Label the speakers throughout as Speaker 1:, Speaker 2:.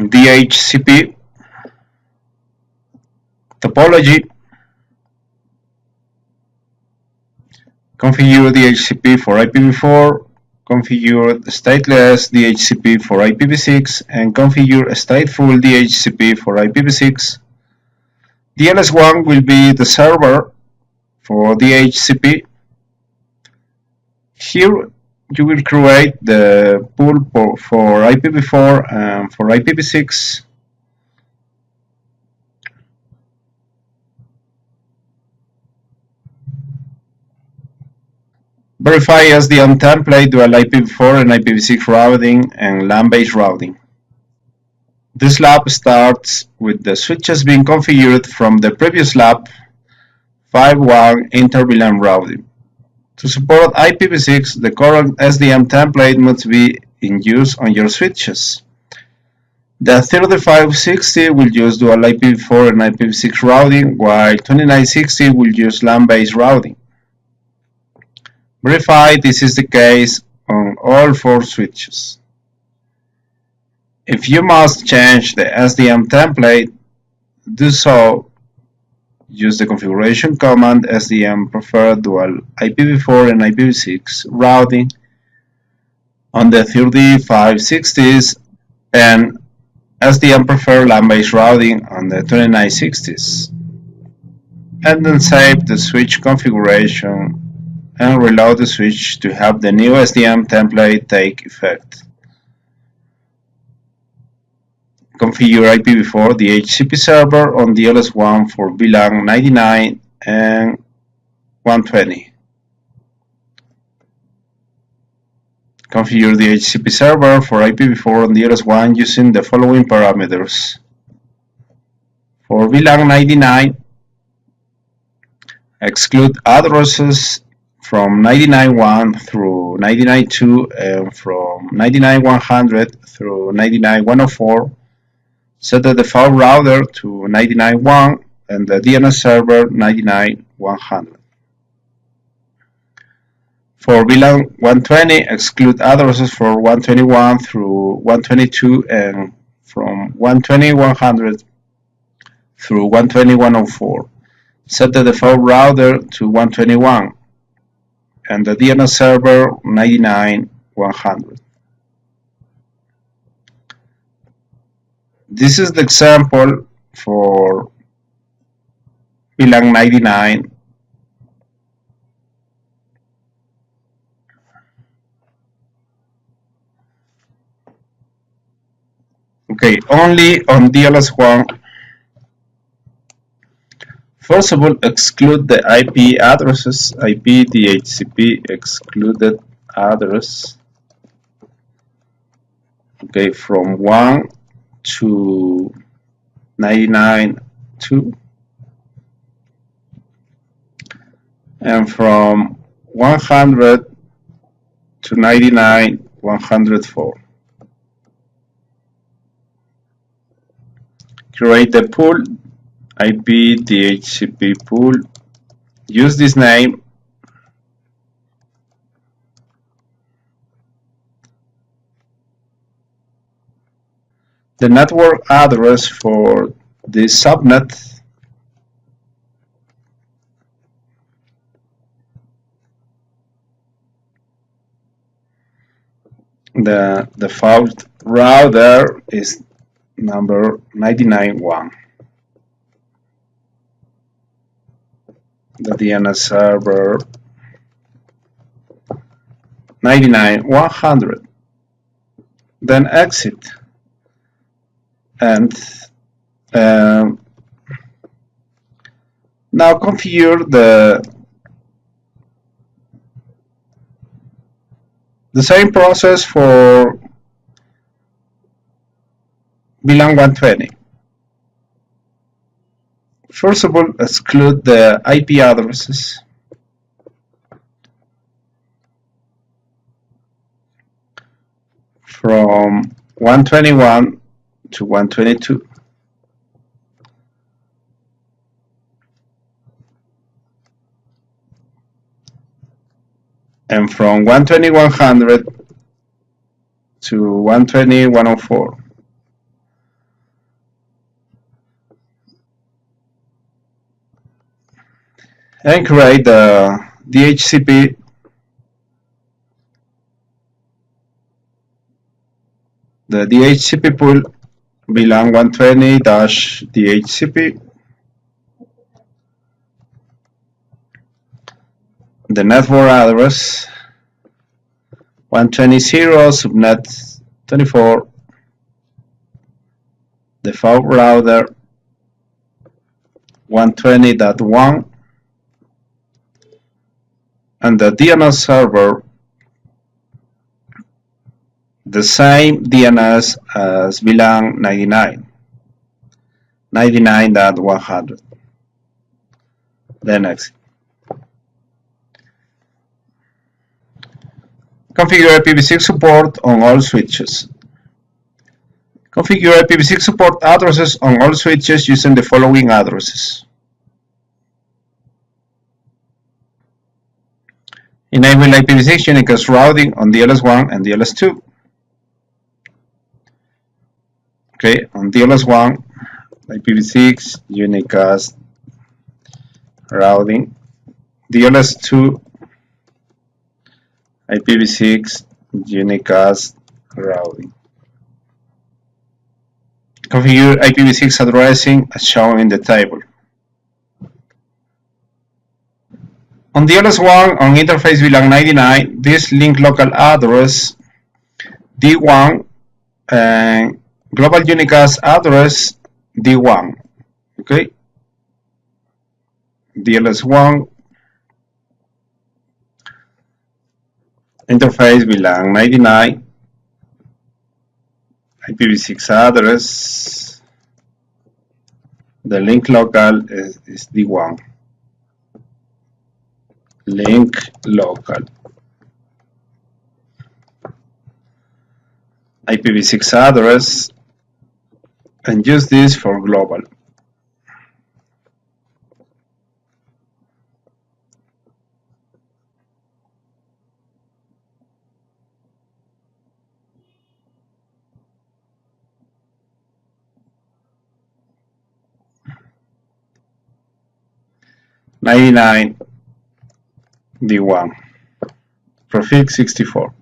Speaker 1: DHCP topology. Configure DHCP for IPv4, configure stateless DHCP for IPv6, and configure stateful DHCP for IPv6. DLS1 will be the server for DHCP. Here you will create the pool for IPv4 and for IPv6. Verify SDM template dual IPv4 and IPv6 routing and LAN-based routing. This lab starts with the switches being configured from the previous lab 5.1 inter-VLAN routing. To support IPv6, the current SDM template must be in use on your switches. The 3560 will use dual IPv4 and IPv6 routing, while 2960 will use LAN-based routing. Verify this is the case on all 4 switches. If you must change the SDM template, do so. Use the configuration command SDM prefer dual IPv4 and IPv6 routing on the 3560s and SDM prefer LAN-based routing on the 2960s. And then save the switch configuration and reload the switch to have the new SDM template take effect. Configure IPv4 Dhcp Server on DLS1 for VLAN 99 and 120. Configure the Dhcp Server for IPv4 on DLS1 using the following parameters. For VLAN 99, exclude addresses from 99.1 through 99.2 and from 99.100 through 99.104. Set the default router to 99.1 and the DNS server 99.100. For VLAN 120, exclude addresses for 121 through 122 and from 120.100 through 120.104. Set the default router to 121 and the DNS server 99.100. This is the example for VLAN 99. Okay, only on DLS1. First of all, exclude the IP addresses, IP DHCP excluded address. Okay, from 1 to 99.2 and from 100 to 99.104. Create the pool, IP DHCP pool. Use this name. The network address for this subnet the default router is number 99.1. The DNS server 99.100. Then exit. And now configure the same process for VLAN 120. First of all, exclude the IP addresses. From 121 to 122. And from 120.100 to 120.104. And create the DHCP pool belong 120-DHCP. The network address 120.0 subnet 24. Default router 120.1, and the DNS server the same DNS as VLAN 99.100. Then exit. Configure IPv6 support on all switches. Configure IPv6 support addresses on all switches using the following addresses. Enable IPv6 Unicast routing on DLS1 and DLS2. Okay, on DLS1, IPv6 Unicast routing. DLS2, IPv6 Unicast routing. Configure IPv6 addressing as shown in the table. On DLS1 on interface VLAN 99, this link local address D1 and global unicast address D1. Okay, DLS1 interface VLAN 99 IPv6 address. The link local is D1. Link local. IPv6 address, and use this for global. '99 D1 prefix 64.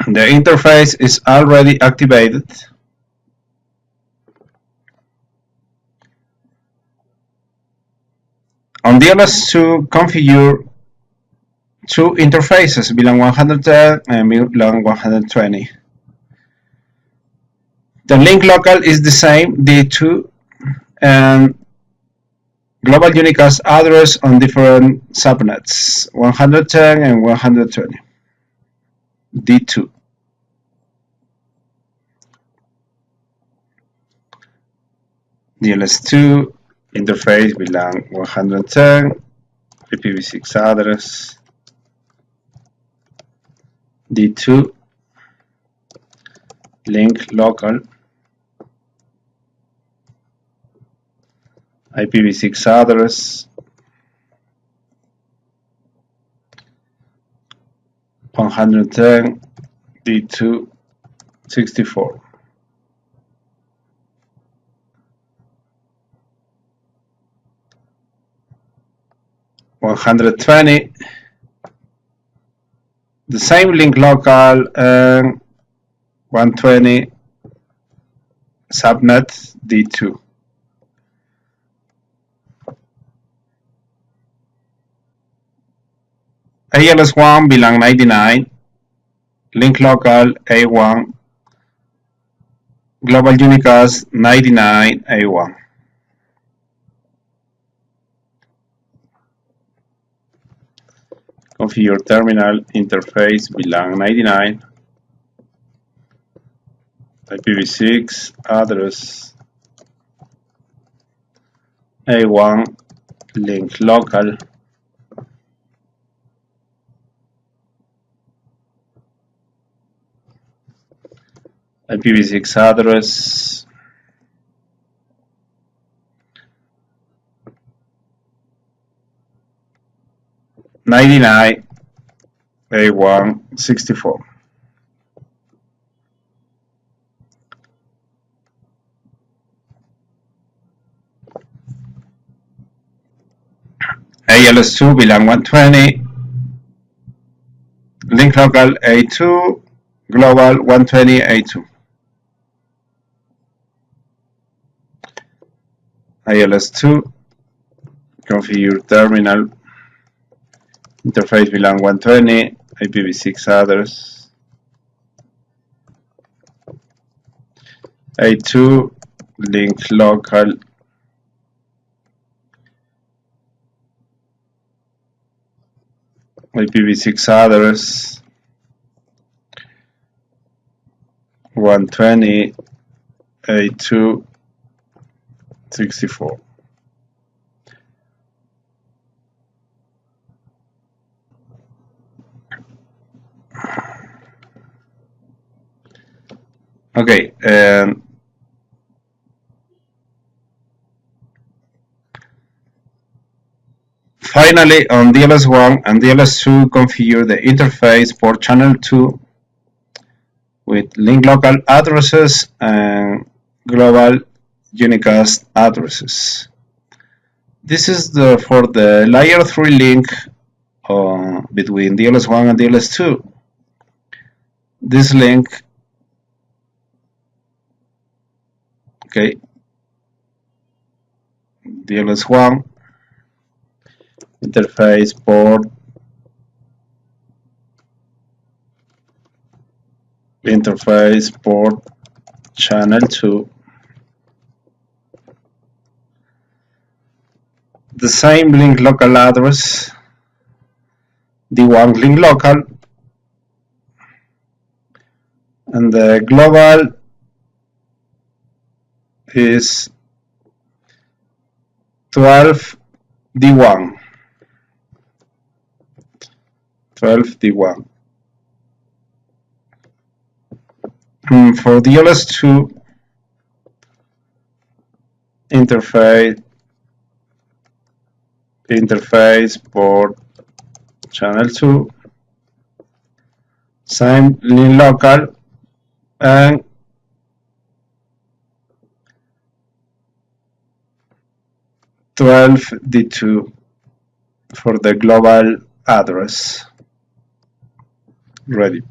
Speaker 1: The interface is already activated. On DLS2, configure two interfaces, VLAN 110 and VLAN 120. The link local is the same, D2, and global unicast address on different subnets, 110 and 120. D2. DLS2 interface VLAN 110, IPv6 address, D2, link local, IPv6 address, 110, D2, 64. (120) the same link local and 120 subnet D2. ALS1 VLAN 99, link local A1, global unicast 99 A1. Configure terminal interface VLAN 99, IPv6 address A1, link local, IPv6 address (99) A164. ALS2 VLAN 120, link local A2, global 120 A2. ALS2, configure terminal, interface VLAN 120, IPv6 address, A2, link local, IPv6 address, 120, A2, 64. Okay, and finally on DLS1 and DLS2 configure the interface for channel 2 with link local addresses and global unicast addresses. This is for the layer 3 link between DLS1 and DLS2. This link, okay, DLS1 interface port channel 2, the same link local address, D1 link local, and the global is 12 D1. 12 D1. For DLS2 interface port channel 2, same link local, and D2 for the global address. Ready.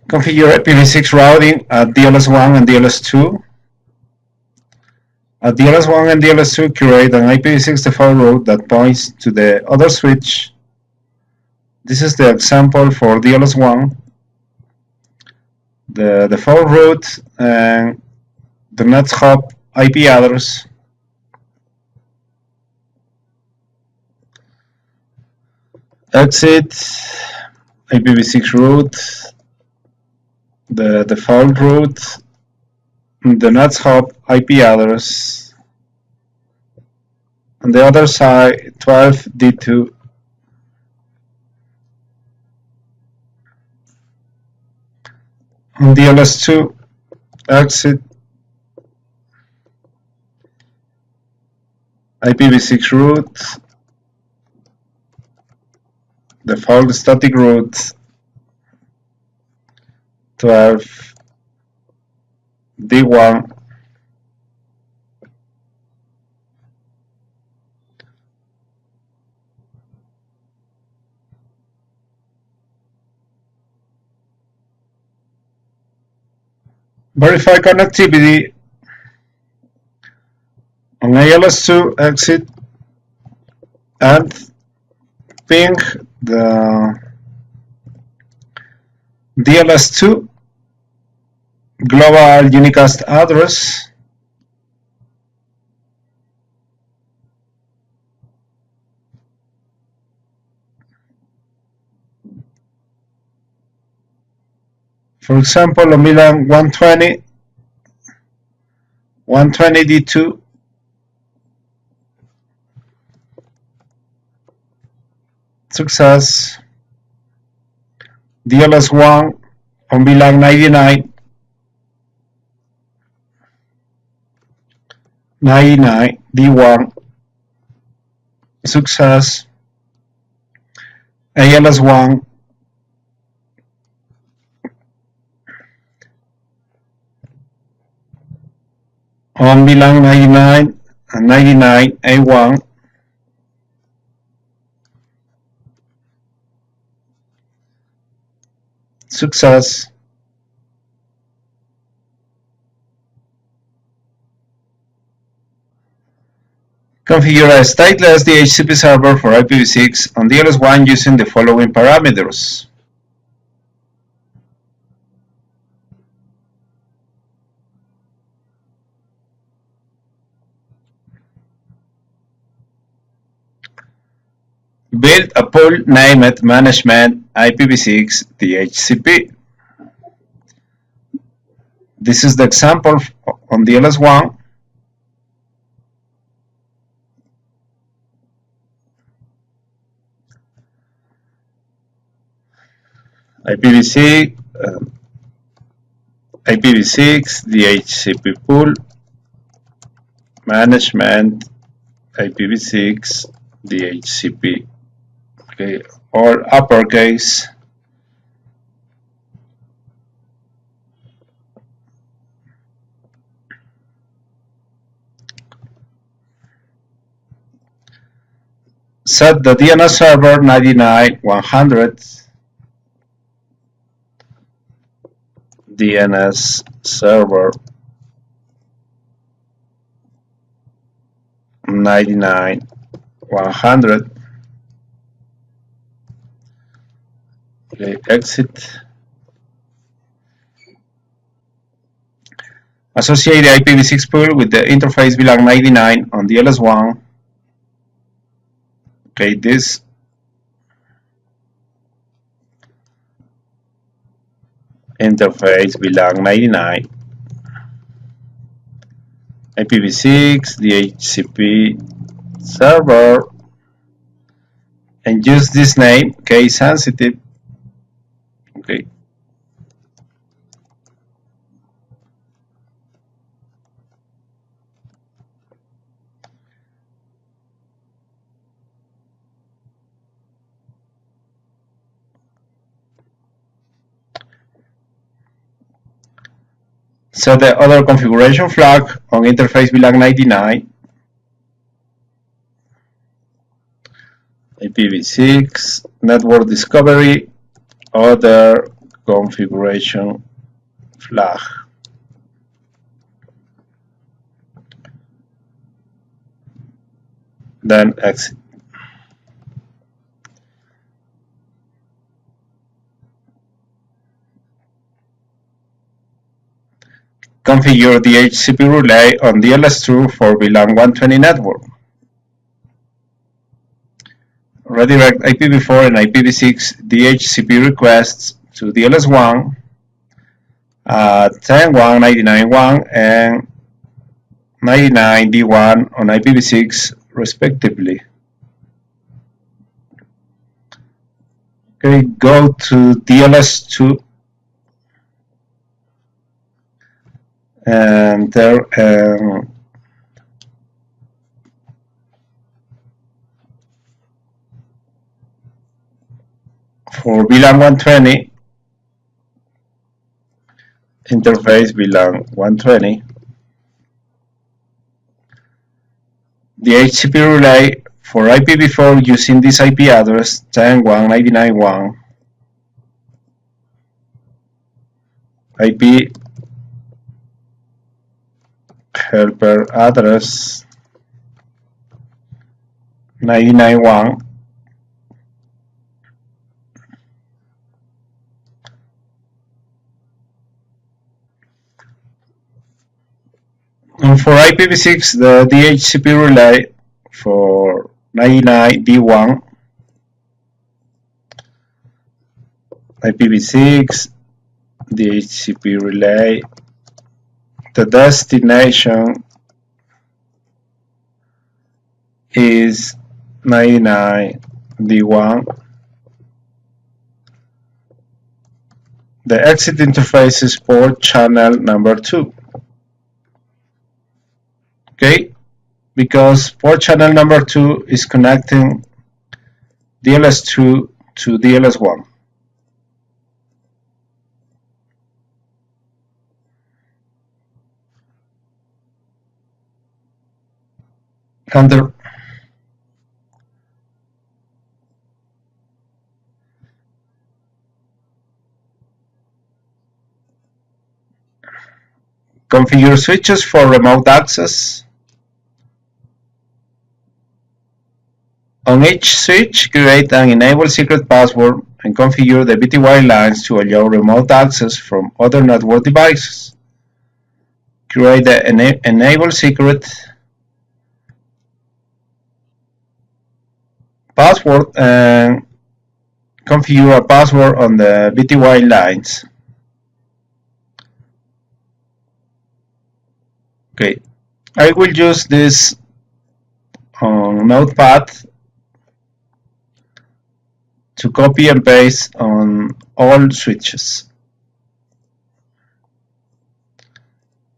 Speaker 1: Configure IPv6 routing at DLS1 and DLS2. At DLS1 and DLS2, create an IPv6 default route that points to the other switch. This is the example for DLS1. The default route and the next hop IP address. Exit IPv6 route, the default route, the next hop IP address, on the other side 12 D2. On DLS2, exit IPv6 route, default static route 12 D1, verify connectivity. On ALS2, exit and ping the DLS2 global unicast address. For example, on VLAN 120 D2, success. DLS1 on VLAN 99, 99 D1 success, ALS1 on VLAN 99 and 99 A1 success, configure a stateless DHCP server for IPv6 on DLS1 using the following parameters. Build a pool named Management IPv6 DHCP. This is the example on DLS1. IPv6 DHCP pool management IPv6 DHCP. Okay, all uppercase. Set the DNS server 99/100 DNS server 99/100. Okay, exit. Associate the IPv6 pool with the interface VLAN 99 on DLS1. Okay, this interface VLAN 99 IPv6 DHCP server, and use this name, case sensitive. Okay. Set the other configuration flag on interface VLAN 99 IPv6 network discovery other configuration flag. Then exit. Configure the DHCP relay on DLS2 for VLAN 120 network. Redirect IPv4 and IPv6 DHCP requests to DLS1 at 10.1, and 99 D1 on IPv6 respectively. Okay, go to DLS2 and there for VLAN 120 interface VLAN 120 the DHCP relay for IPv4 using this IP address 10.1.99.1 IP helper address 99.1 and for IPv6 the DHCP relay for 99 D1 IPv6 DHCP relay the destination is 99 D1. The exit interface is port channel number 2. Okay, because port channel number 2 is connecting DLS2 to DLS1. Under configure switches for remote access. On each switch, create an enable secret password and configure the VTY lines to allow remote access from other network devices. Create the enable secret password and configure a password on the VTY lines. Okay, I will use this notepad to copy and paste on all switches.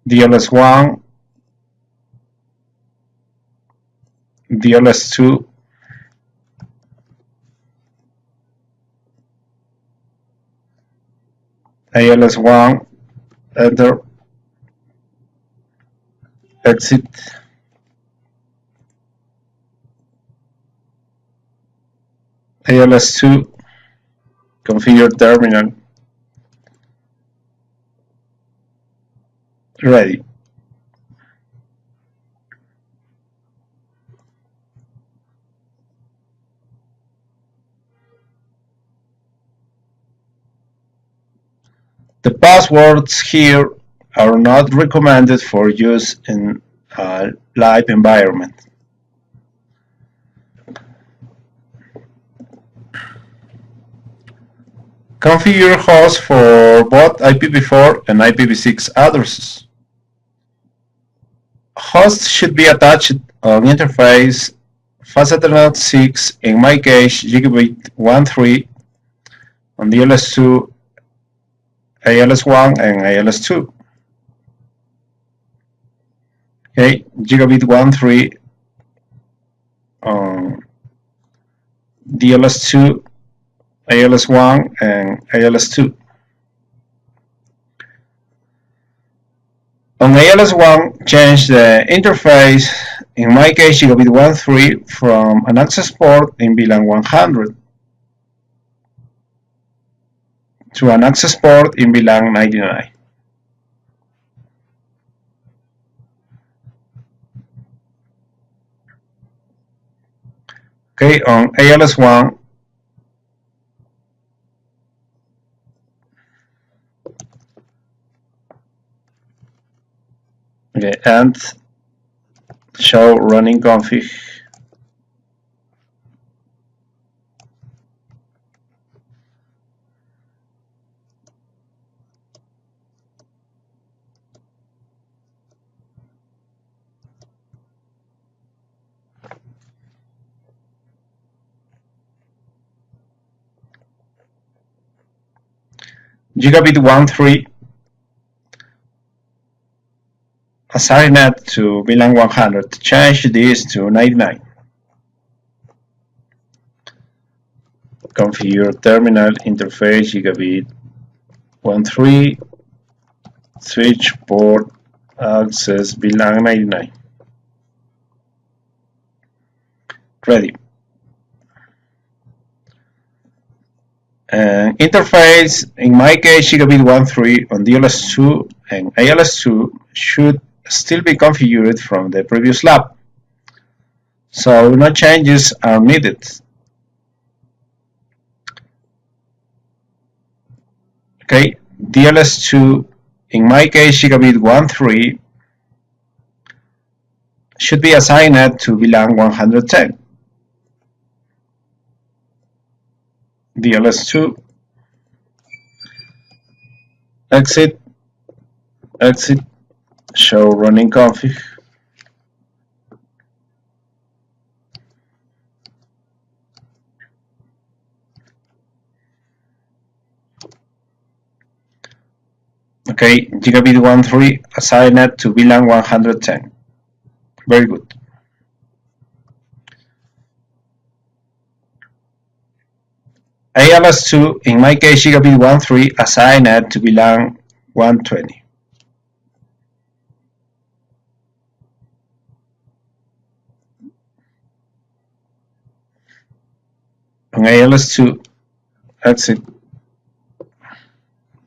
Speaker 1: DLS1, DLS2, ALS1, enter, exit, ALS2, configure terminal, ready. The passwords here are not recommended for use in a live environment. Configure hosts for both IPv4 and IPv6 addresses. Hosts should be attached on interface Fast Ethernet 6, in my case Gigabit 1.3, on DLS2, ALS1 and ALS2. Okay, Gigabit 1.3 on DLS2, ALS1 and ALS2. On ALS1, change the interface, in my case Gigabit 1.3, from an access port in VLAN 100 to an access port in VLAN 99. Okay, on ALS1, okay, and show running config. Gigabit 1.3 assign it to VLAN 100. Change this to 99. Configure terminal interface Gigabit 1.3 switch port access VLAN 99. Ready. Interface, in my case Gigabit 1.3 on DLS2 and ALS2 should still be configured from the previous lab, so no changes are needed. Okay, DLS2, in my case Gigabit 1.3, should be assigned to VLAN 110. DLS2, exit, exit, show running config. Okay, Gigabit 1.3 assigned to VLAN 110. Very good. ALS2, in my case gigabit 13, assigned it to VLAN 120. On ALS2,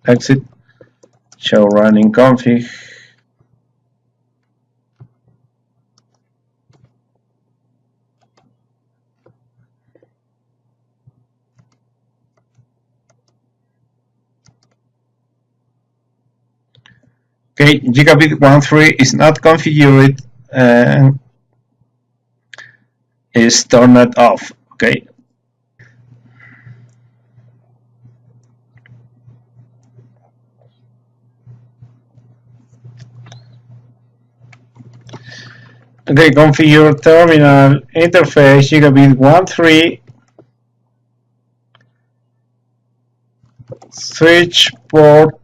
Speaker 1: exit, show running config. Okay, gigabit 13 is not configured and is turned off. Okay. Okay, configure terminal interface gigabit 13, switch port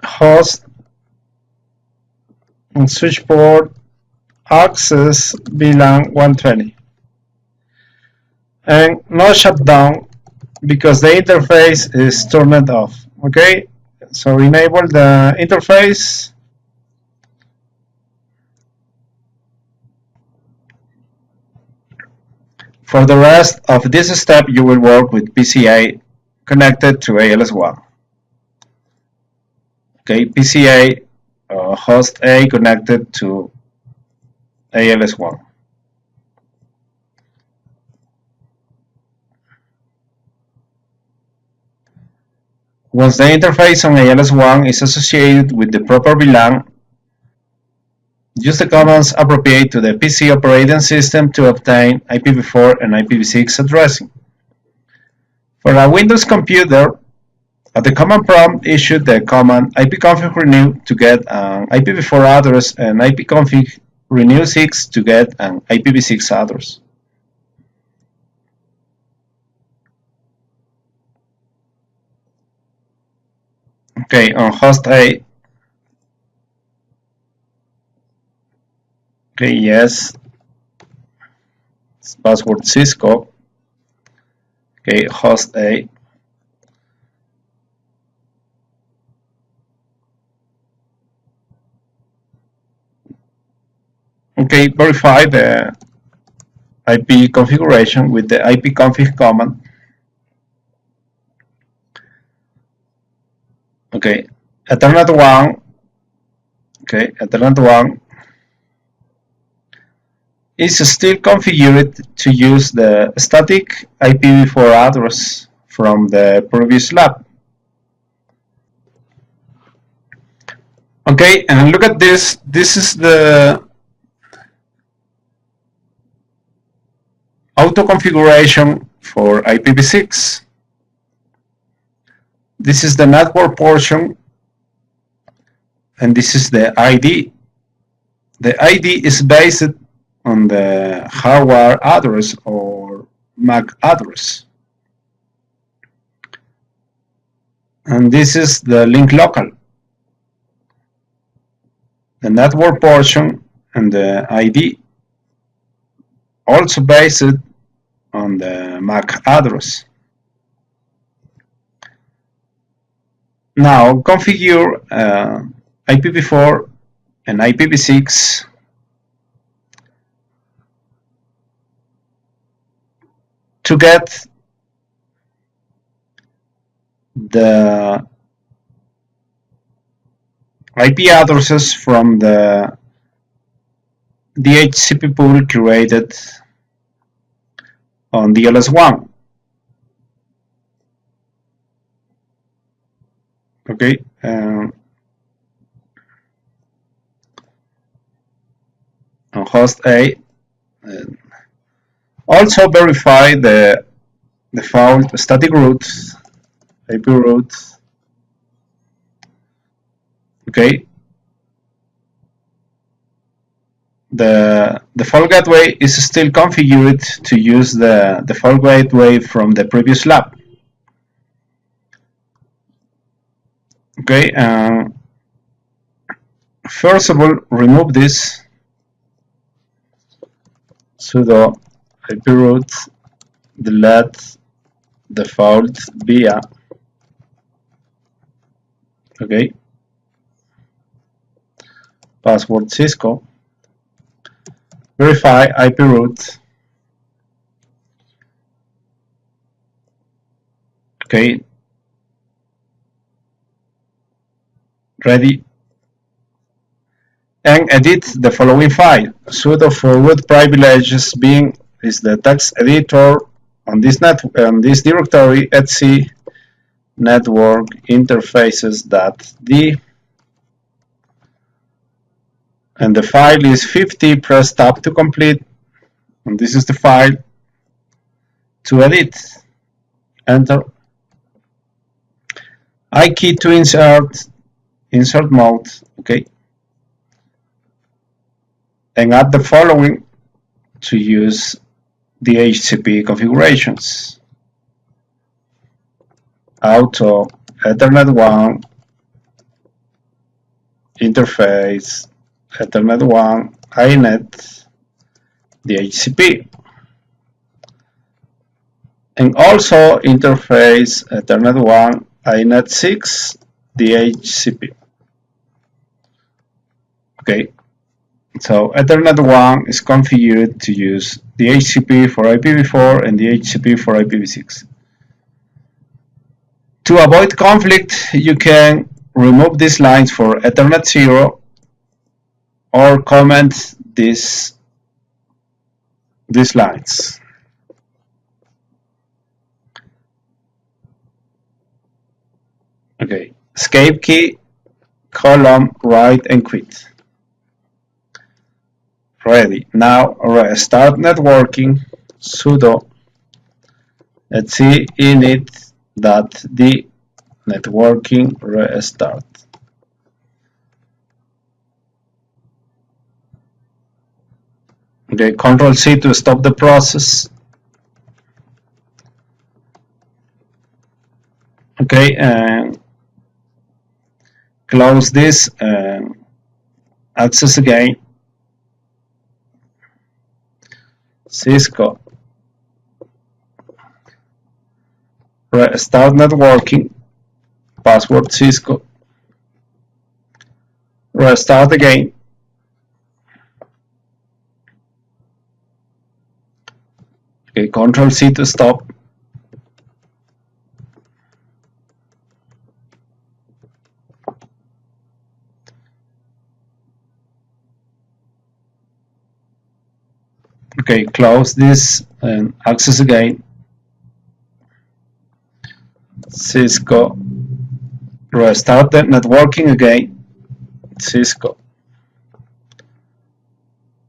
Speaker 1: host and switch port access VLAN 120. And no shutdown because the interface is turned off. Okay, so enable the interface. For the rest of this step, you will work with PCA connected to ALS1. Okay, PCA host A connected to ALS1. Once the interface on ALS1 is associated with the proper VLAN, use the commands appropriate to the PC operating system to obtain IPv4 and IPv6 addressing. For a Windows computer, at the command prompt, issue the command ipconfig renew to get an IPv4 address and ipconfig renew 6 to get an IPv6 address. Okay, on host A. Okay, yes. It's password Cisco. Okay, host A. Okay, verify the IP configuration with the ipconfig command. Okay, Ethernet 1. Okay, Ethernet 1 is still configured to use the static IPv4 address from the previous lab. Okay, and look at this. This is the auto configuration for IPv6. This is the network portion, and this is the ID. The ID is based on the hardware address or MAC address. And this is the link local. The network portion and the ID also based on the MAC address. Now configure IPv4 and IPv6 to get the IP addresses from the Dhcp pool created on DLS1. Okay, on host A. Also verify the default static routes, IP routes. Okay, the default gateway is still configured to use the default gateway from the previous lab. Okay, first of all, remove this sudo IP routes delete default via, okay, password Cisco, verify IP route, okay, ready, and edit the following file. Sudo for root privileges being is the text editor on this directory etc network interfaces.d, and the file is 50. Press tab to complete, and this is the file. To edit, enter, I key to insert mode, okay, and add the following to use the Dhcp configurations: auto Ethernet 1 interface Ethernet 1 iNet Dhcp, and also interface Ethernet 1 iNet 6 Dhcp. Okay, so Ethernet 1 is configured to use Dhcp for IPv4 and Dhcp for IPv6. To avoid conflict, you can remove these lines for Ethernet 0 or comment these lines. Okay, escape key, column, right, and quit. Ready. Now restart networking, sudo etc init.d networking restart. Okay, Control C to stop the process. Okay, and close this and access again. Cisco. Restart networking, password Cisco. Restart again. Okay, Control C to stop. Okay, close this and access again. Cisco. Restart the networking again. Cisco.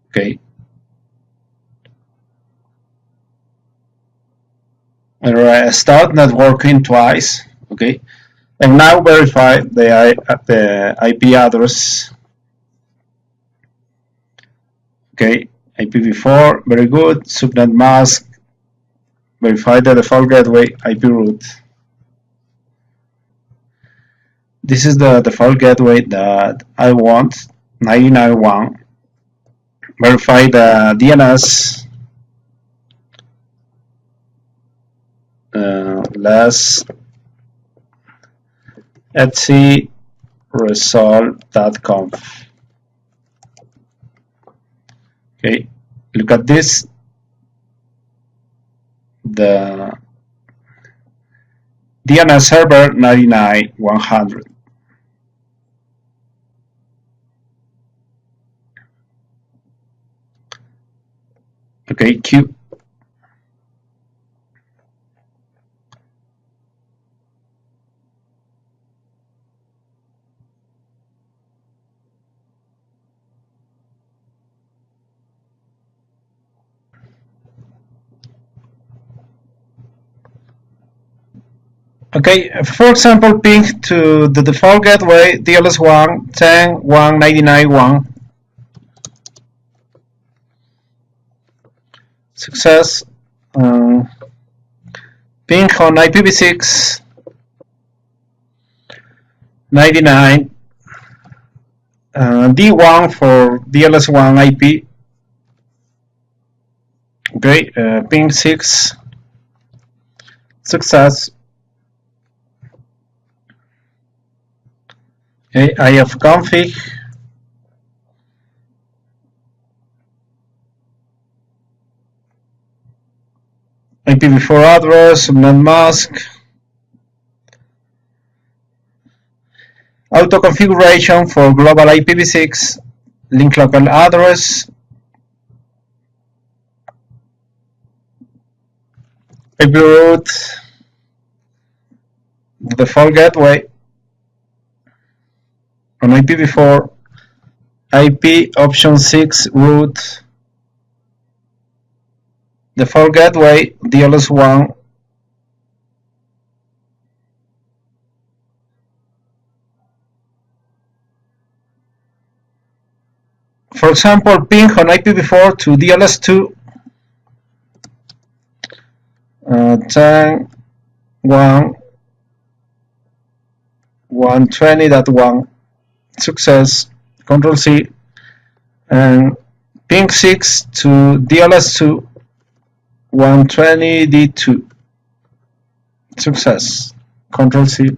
Speaker 1: Okay. And restart networking twice. Okay. And now verify the IP address. Okay. IPv4, very good. Subnet mask. Verify the default gateway IP route. This is the default gateway that I want, 99.1. Verify the DNS. Less etc result.conf. Okay, look at this. The DNS server 99.100. Okay, Q. Okay, for example, ping to the default gateway DLS1 10.199.1. Success. Ping on IPv6 99. D1 for DLS1 IP. Okay, ping 6 Success. Okay, ifconfig. IPv4 address, subnet mask, auto configuration for global IPv6, link local address, IP route, the default gateway on IPv4, IP option 6 route, default gateway DLS1, for example, ping on IPv4 to DLS2 10 1 120.1 success, Control C, and ping 6 to DLS2 120.d2 success, Control C.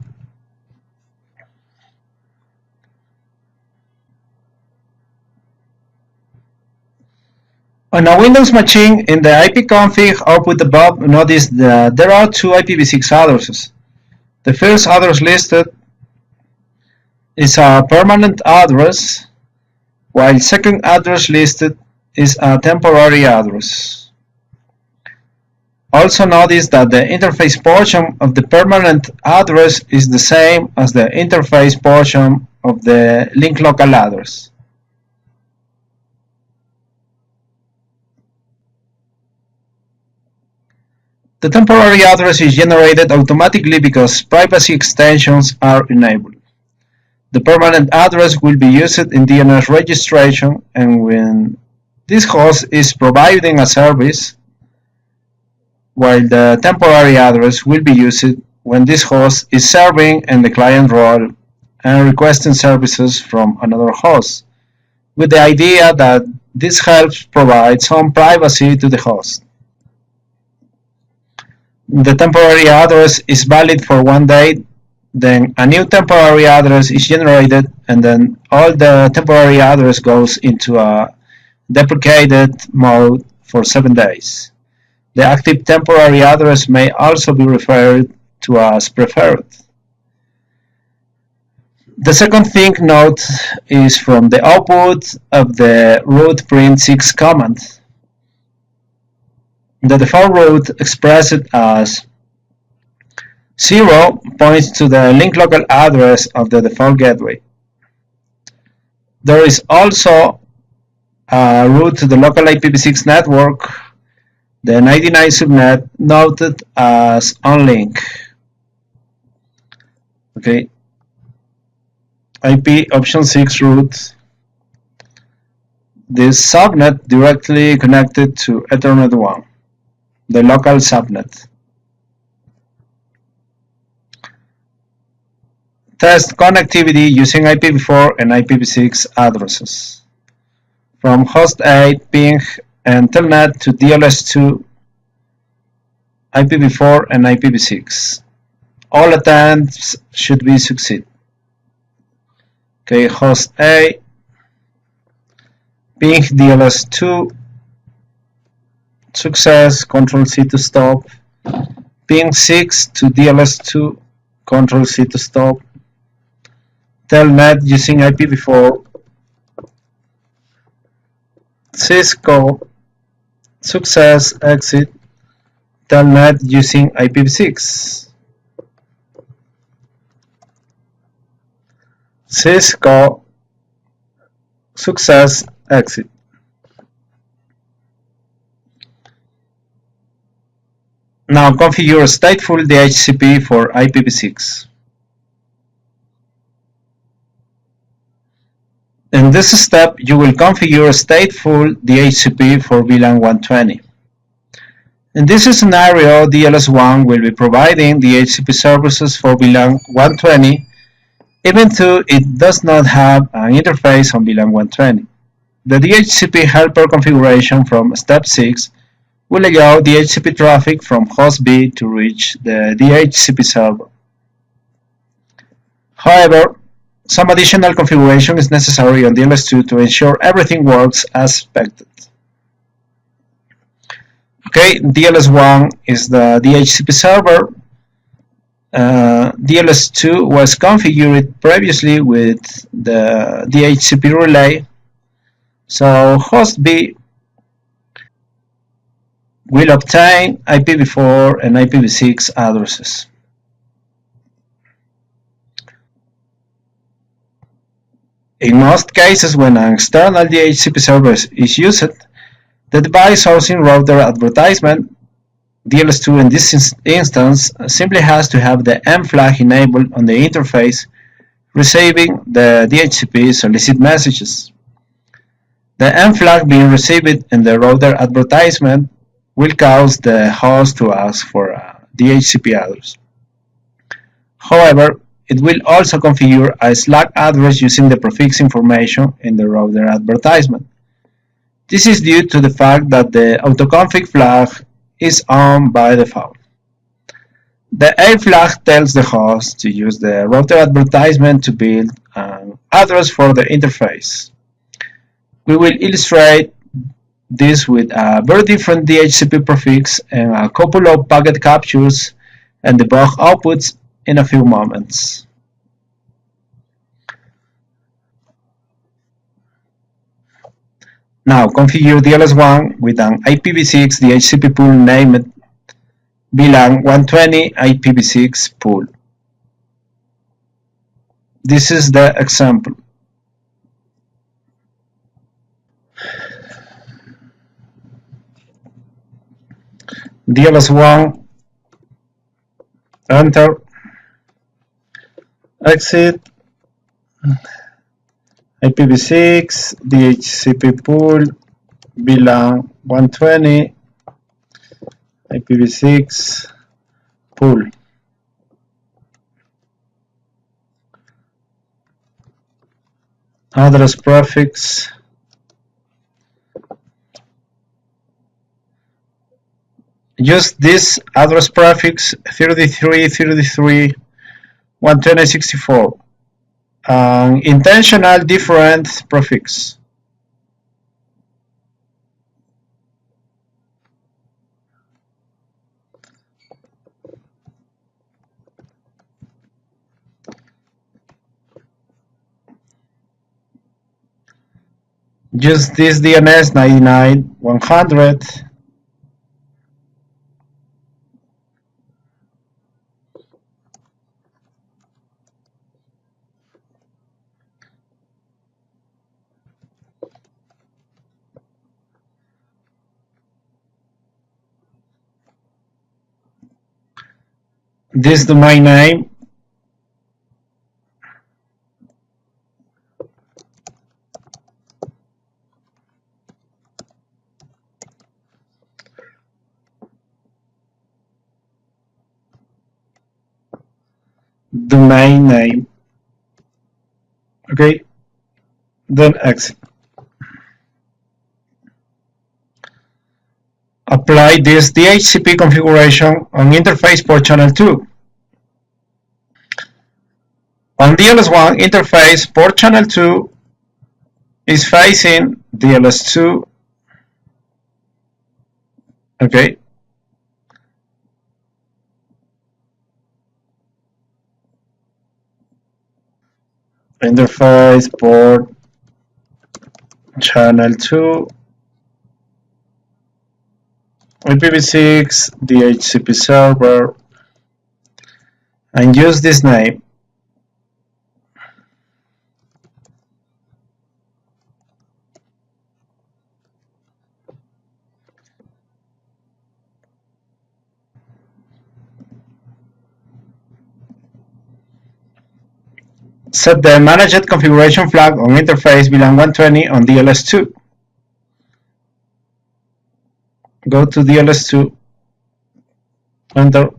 Speaker 1: On a Windows machine, in the ipconfig output above, notice that there are two IPv6 addresses. The first address listed is a permanent address, while second address listed is a temporary address. Also notice that the interface portion of the permanent address is the same as the interface portion of the link local address. The temporary address is generated automatically because privacy extensions are enabled. The permanent address will be used in DNS registration, and when this host is providing a service, while the temporary address will be used when this host is serving in the client role and requesting services from another host, with the idea that this helps provide some privacy to the host. The temporary address is valid for 1 day, then a new temporary address is generated, and then all the temporary address goes into a deprecated mode for 7 days. The active temporary address may also be referred to as preferred. The second thing note is from the output of the root print6 command. The default route expressed as 0 points to the link local address of the default gateway. There is also a route to the local IPv6 network, the 99 subnet, noted as onlink. Okay. IP option 6 route. This subnet directly connected to Ethernet 1, the local subnet. Test connectivity using IPv4 and IPv6 addresses. From host A, ping and telnet to DLS2, IPv4 and IPv6. All attempts should be succeed. Okay, host A, ping DLS2, success, Control C to stop. Ping 6 to DLS2, Control C to stop. Telnet using IPv4. Cisco, success, exit. Telnet using IPv6. Cisco, success, exit. Now configure stateful DHCP for IPv6. In this step, you will configure stateful DHCP for VLAN 120. In this scenario, DLS1 will be providing DHCP services for VLAN 120, even though it does not have an interface on VLAN 120. The DHCP helper configuration from step 6 will allow DHCP traffic from host B to reach the DHCP server. However, some additional configuration is necessary on DLS2 to ensure everything works as expected. Okay, DLS1 is the DHCP server. DLS2 was configured previously with the DHCP relay. So host B will obtain IPv4 and IPv6 addresses. In most cases, when an external DHCP server is used, the device sourcing router advertisement, DLS2 in this instance, simply has to have the M flag enabled on the interface receiving the DHCP solicit messages. The M flag being received in the router advertisement will cause the host to ask for a DHCP address. However, it will also configure a slack address using the prefix information in the router advertisement. This is due to the fact that the autoconfig flag is on by default. The A flag tells the host to use the router advertisement to build an address for the interface. We will illustrate this with a very different DHCP prefix and a couple of packet captures and debug outputs in a few moments. Now configure DLS1 with an IPv6 DHCP pool named VLAN 120 IPv6 pool. This is the example. DLS1, enter, exit, IPv6, DHCP pool, VLAN 120, IPv6 pool. Address prefix, use this address prefix 3333 12064, an intentional different prefix. Use this DNS 99100. This domain name, okay, then exit. Apply this DHCP configuration on interface port channel 2. On DLS1 interface, port channel 2 is facing DLS2. Okay. Interface port channel 2, IPv6 DHCP server, and use this name. Set the managed configuration flag on interface VLAN 120 on DLS2. Go to DLS2, enter,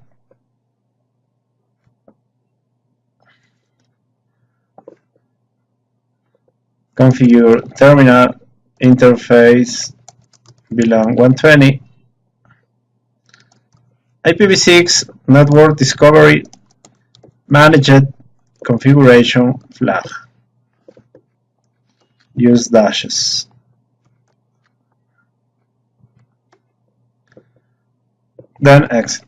Speaker 1: configure terminal interface VLAN 120, IPv6 network discovery managed configuration flag. Use dashes. Then exit.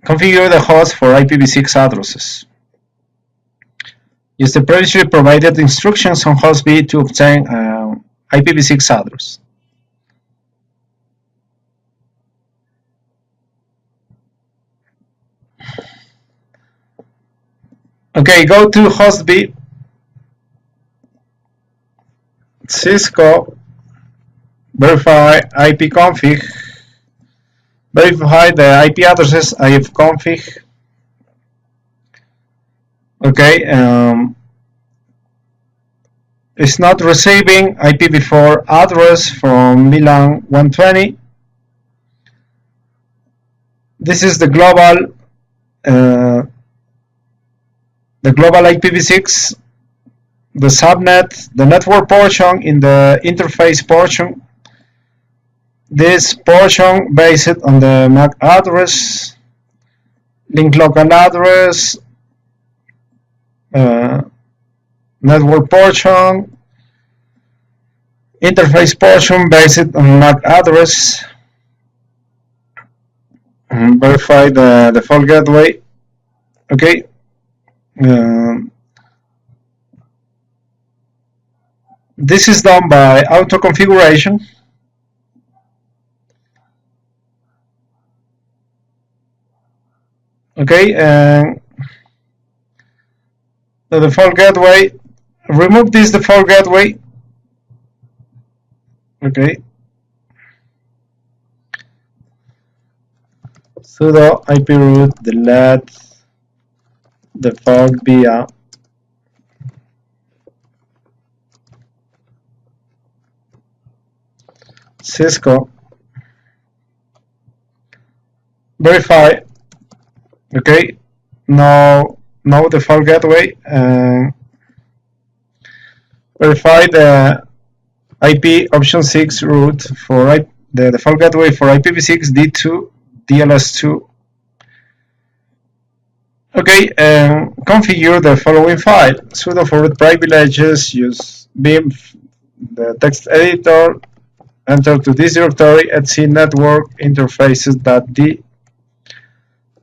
Speaker 1: Configure the host for IPv6 addresses. Use the previously provided instructions on host B to obtain an IPv6 address. Okay, go to host B, Cisco, verify ipconfig, verify the IP addresses ifconfig. Okay, it's not receiving IPv4 address from Milan 120. This is the global IPv6, the subnet, the network portion in the interface portion. This portion based on the MAC address, link local address, network portion, interface portion based on MAC address. Verify the default gateway. Okay. This is done by auto configuration. Okay, and the default gateway. Remove this default gateway. Okay. Sudo iproot delete default via Cisco. Verify. Okay. No default gateway. Verify the IP option 6 route for the default gateway for IPv6 D2 DLS2. Okay, configure the following file. Sudo for root privileges, use Vim, the text editor, enter to this directory, etc network interfaces.d,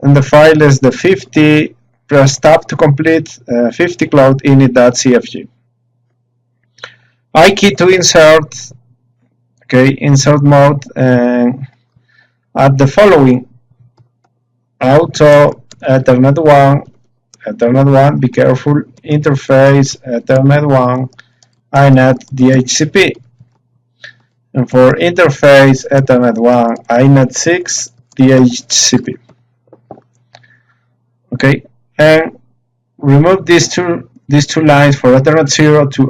Speaker 1: and the file is the 50, press tab to complete, 50 cloud init.cfg. I key to insert, okay, insert mode, and add the following: auto, Ethernet 1, be careful, interface, Ethernet 1, iNet, DHCP. And for interface, Ethernet 1, iNet 6, DHCP. Okay, and remove these two lines for Ethernet 0 to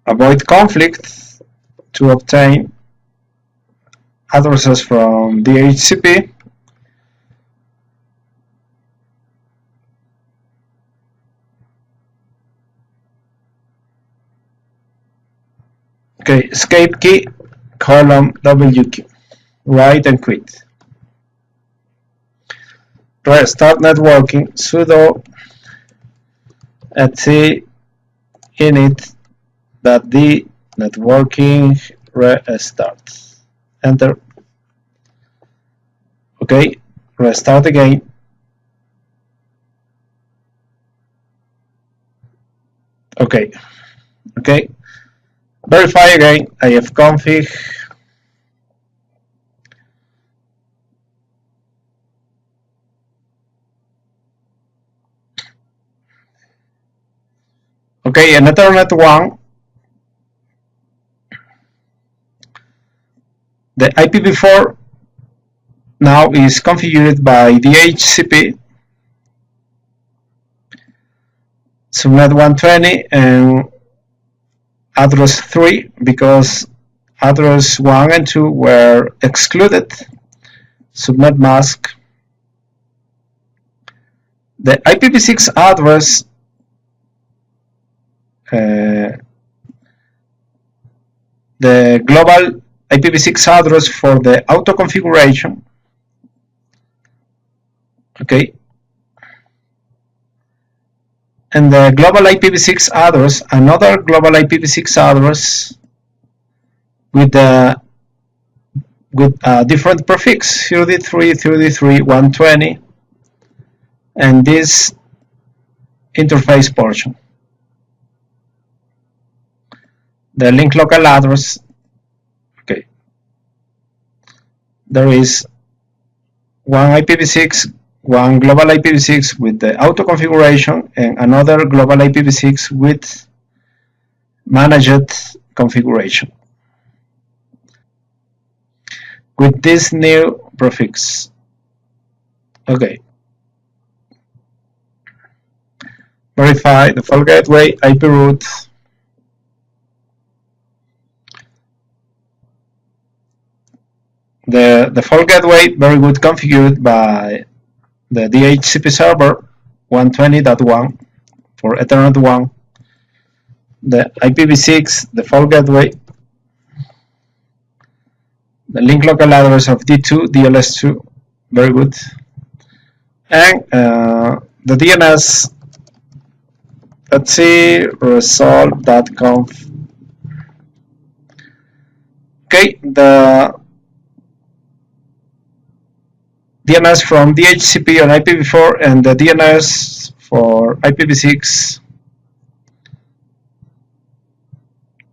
Speaker 1: avoid conflict, to obtain addresses from DHCP. Okay, escape key, column WQ, write and quit. Start networking, sudo etc init.d networking restart. Enter. Okay, restart again. Okay. Verify again, ifconfig. Okay, and Ethernet 1. The IPv4 now is configured by DHCP, subnet 120, and address 3, because address 1 and 2 were excluded. Subnet mask. The IPv6 address the global IPv6 address for the auto configuration. Okay, and the global IPv6 address, another global IPv6 address with a different prefix, 33, 33, 120, and this interface portion. The link local address, okay, there is one IPv6, one global IPv6 with the auto configuration, and another global IPv6 with managed configuration with this new prefix. Okay, verify the default gateway IP route. The default gateway very good configured by the Dhcp Server 120.1 for Ethernet 1. The IPv6 default gateway, the link local address of D2, DLS2, very good, and the DNS. Let's see, resolve.conf. Okay, the DNS from DHCP on IPv4 and the DNS for IPv6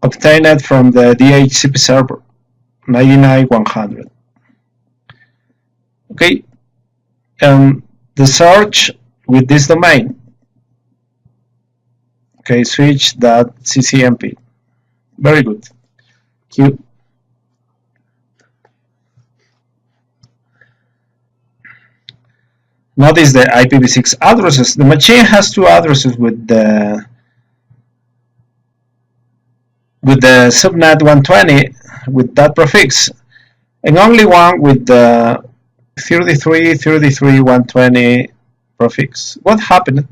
Speaker 1: obtained from the DHCP server 99.100. Okay, and the search with this domain. Okay, switch.ccnp. Very good. Q. Notice the IPv6 addresses. The machine has two addresses with the subnet 120 with that prefix, and only one with the 33, 33, 120 prefix. What happened?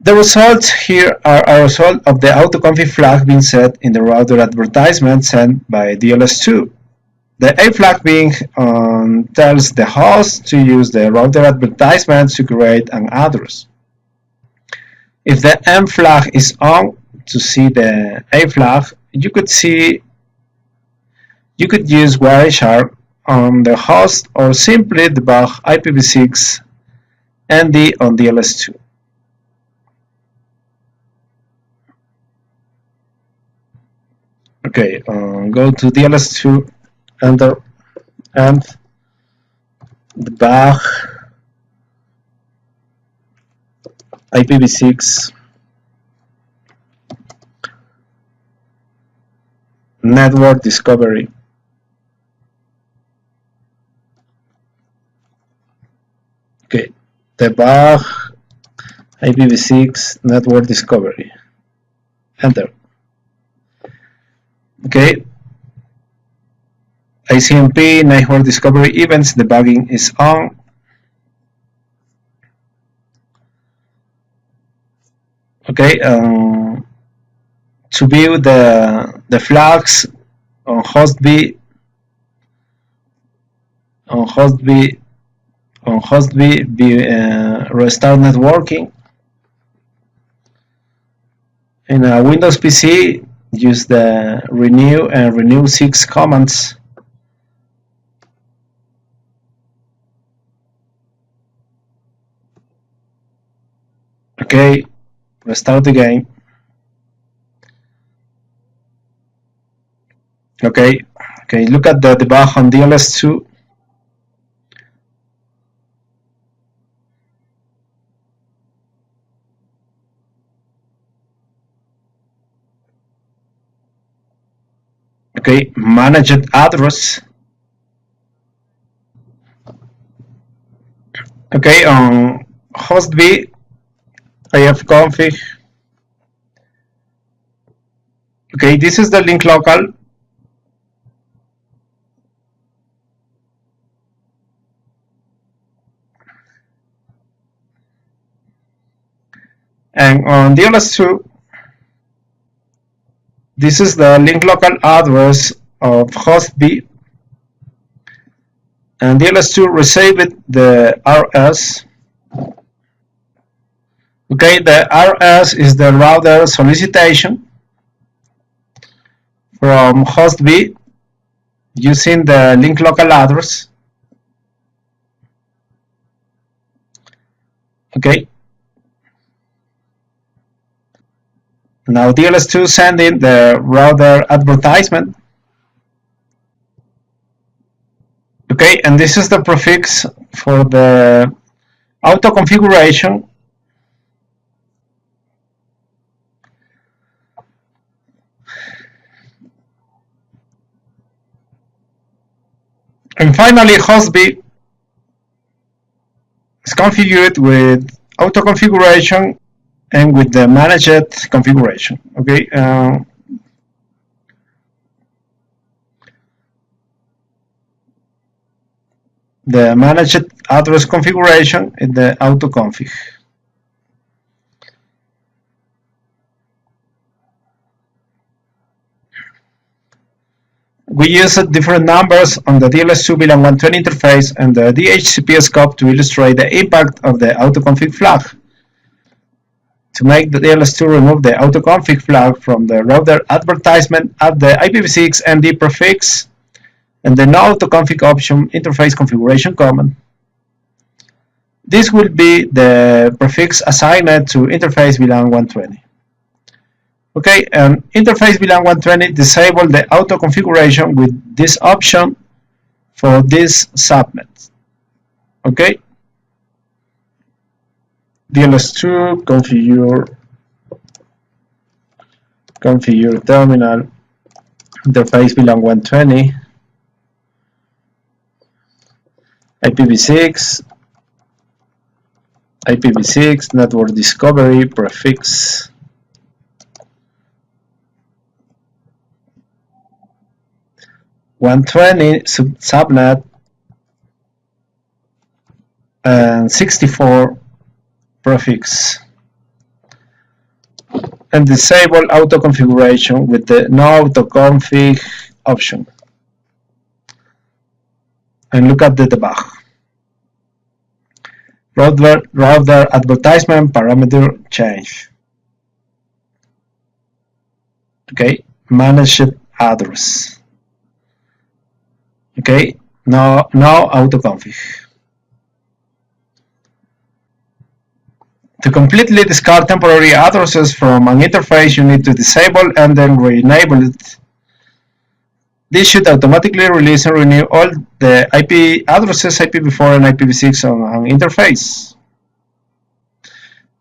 Speaker 1: The results here are a result of the autoconfig flag being set in the router advertisement sent by DLS2. The A flag being tells the host to use the router advertisement to create an address. If the M flag is on to see the A flag, you could use wireshark on the host or simply debug IPv6 ND on DLS2. Okay, go to DLS2, enter, and debug IPv6 network discovery. Okay, debug IPv6 network discovery. Enter. Okay, ICMP network discovery events debugging is on. Okay, to view the flags on host B, restart networking. In a Windows PC, use the renew and renew 6 commands. Okay, restart the game. Okay, look at the debug on DLS2. Okay, managed address. Okay, on host B, ifconfig. Okay, this is the link local. And on DLS2, this is the link local address of host B, and DLS2 received the RS. Okay, the RS is the router solicitation from host B using the link local address. Okay. Now DLS2 sending the router advertisement. Okay, and this is the prefix for the auto configuration. And finally, host B is configured with auto configuration and with the managed configuration. Okay. The managed address configuration is the auto config. We used different numbers on the DLS2 VLAN 120 interface and the Dhcp scope to illustrate the impact of the autoconfig flag. To make the DLS2 remove the autoconfig flag from the router advertisement, add the IPv6 MD prefix and the no autoconfig option interface configuration command. This will be the prefix assigned to interface VLAN 120. Okay, and interface VLAN 120 disable the auto configuration with this option for this subnet. Okay, DLS2 configure terminal interface VLAN 120 IPv6 network discovery prefix 120 subnet and 64 prefix, and disable auto configuration with the no autoconfig option. And look at the debug. Router advertisement parameter change. Okay, managed address. Okay, no autoconfig. To completely discard temporary addresses from an interface, you need to disable and then re-enable it. This should automatically release and renew all the IP addresses, IPv4 and IPv6 on an interface.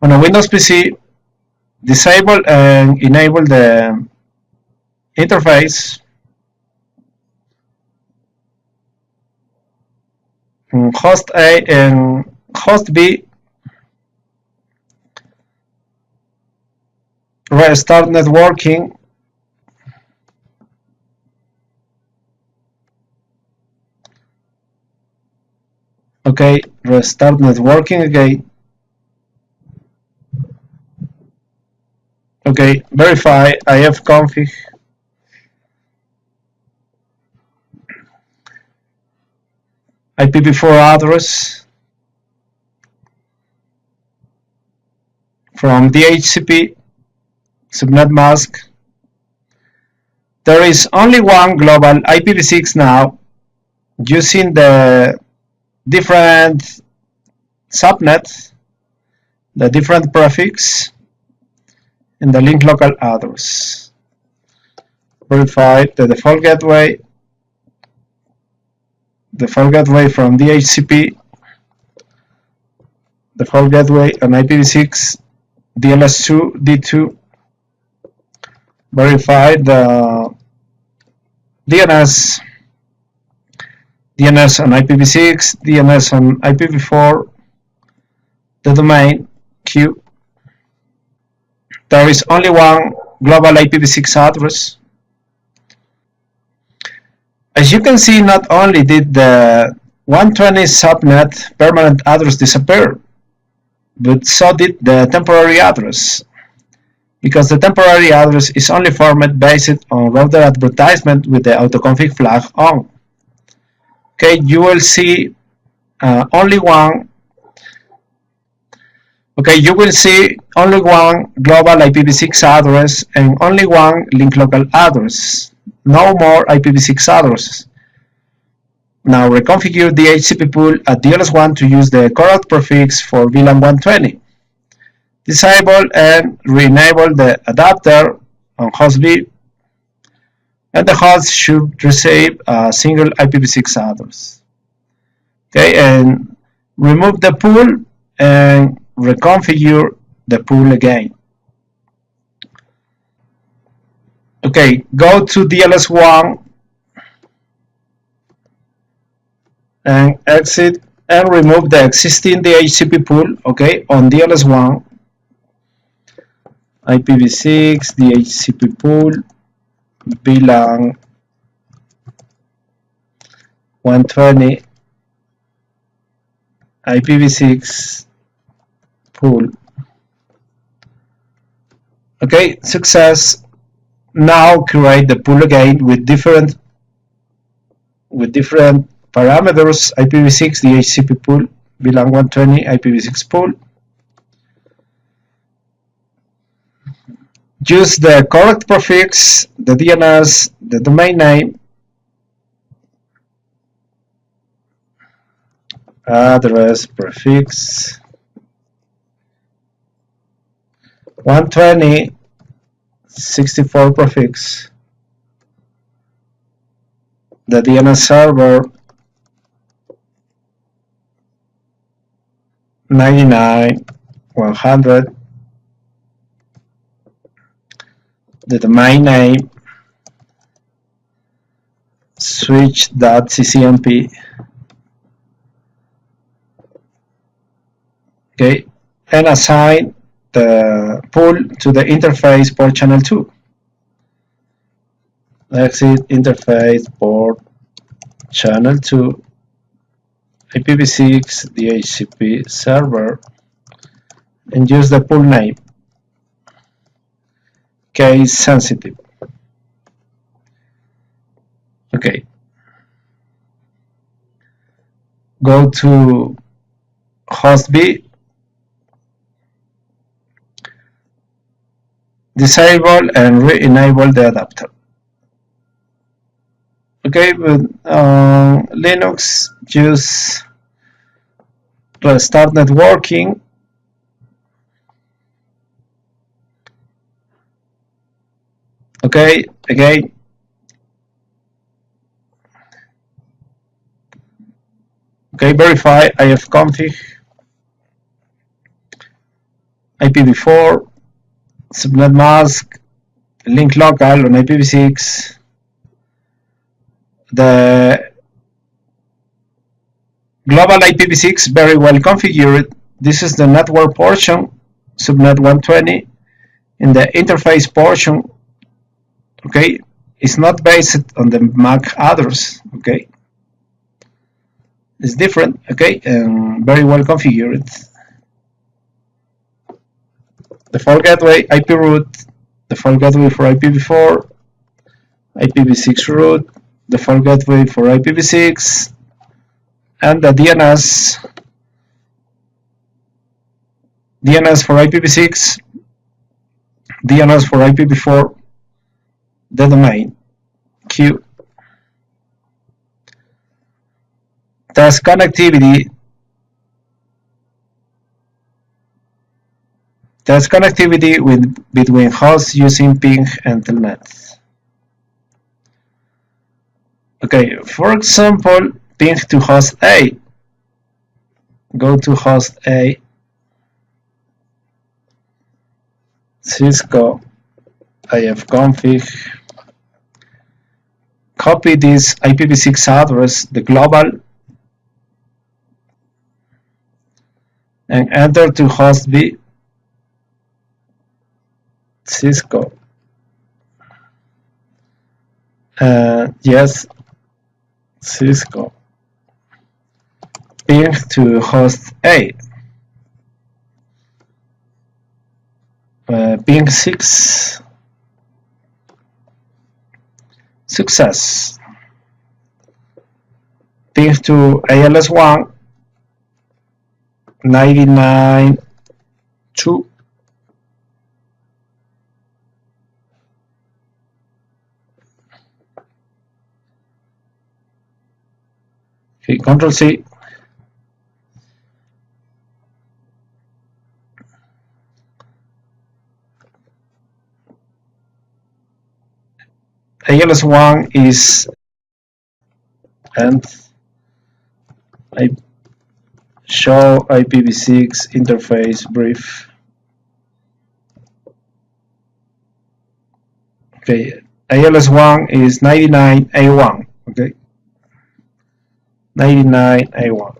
Speaker 1: On a Windows PC, disable and enable the interface. Host A and host B, restart networking. Okay, restart networking again. Okay, verify ifconfig. IPv4 address from Dhcp subnet mask. There is only one global IPv6 now, using the different subnets, the different prefix, and the link local address. Verify the default gateway from Dhcp, default gateway on IPv6, DLS2, D2. Verify the DNS on IPv6, DNS on IPv4, the domain Q. There is only one global IPv6 address. As you can see, not only did the 120 subnet permanent address disappear, but so did the temporary address, because the temporary address is only formed based on router advertisement with the autoconfig flag on. Okay, you will see only one. Okay, you will see only one global IPv6 address and only one link local address. No more IPv6 addresses. Now reconfigure the DHCP pool at DLS1 to use the correct prefix for VLAN 120. Disable and re-enable the adapter on host B, and the host should receive a single IPv6 address. Okay, and remove the pool and reconfigure the pool again. Okay, go to DLS1 and exit and remove the existing DHCP pool. Okay, on DLS1, IPv6 DHCP pool VLAN 120 IPv6 pool. Okay, success. Now create the pool again with different parameters. IPv6 DHCP pool VLAN 120 IPv6 pool. Use the correct prefix, the DNS, the domain name, address prefix 120 64 prefix, the DNS server 99 100, the domain name switch.ccnp. Okay, and assign the pool to the interface port channel 2. Exit interface port channel 2 IPv6 DHCP server and use the pool name case sensitive. Okay, go to host B, disable and re-enable the adapter. Okay, with Linux, use restart networking. Okay, again. Okay, verify ifconfig IPv4 subnet mask link local on IPv6. The global IPv6 very well configured. This is the network portion, subnet 120. In the interface portion, okay, it's not based on the MAC address. Okay, it's different. Okay, and very well configured. Default gateway IP root, default gateway for IPv4, IPv6 root, default gateway for IPv6, and the DNS for IPv6, DNS for IPv4, the domain Q. Test connectivity. Test connectivity between hosts using ping and telnet. Okay, for example, ping to host A. Go to host A, Cisco ifconfig. Copy this IPv6 address, the global, and enter to host B, Cisco. Yes, Cisco. Ping to host A. ping 6, success. Ping to ALS1, 99.2. Okay, Control C. ALS1 is, and I show IPv6 interface brief. Okay, ALS1 is 99A1. Okay, 99A1.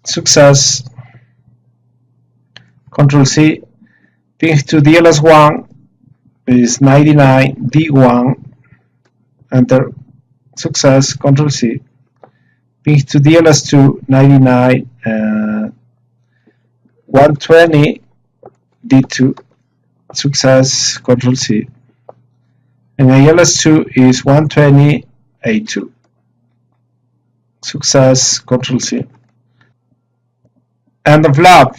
Speaker 1: Success. Control C. Ping to DLS1 is 99D1. Enter. Success. Control C. Ping to DLS2 99 120 D2. Success. Control C. And ALS2 is 120 A2. Success. Control C. End of lab.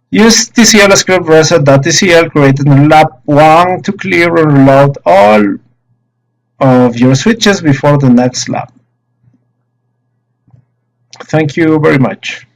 Speaker 1: Use TCL script reset.tcl created in lab 1 to clear and reload all of your switches before the next lab. Thank you very much.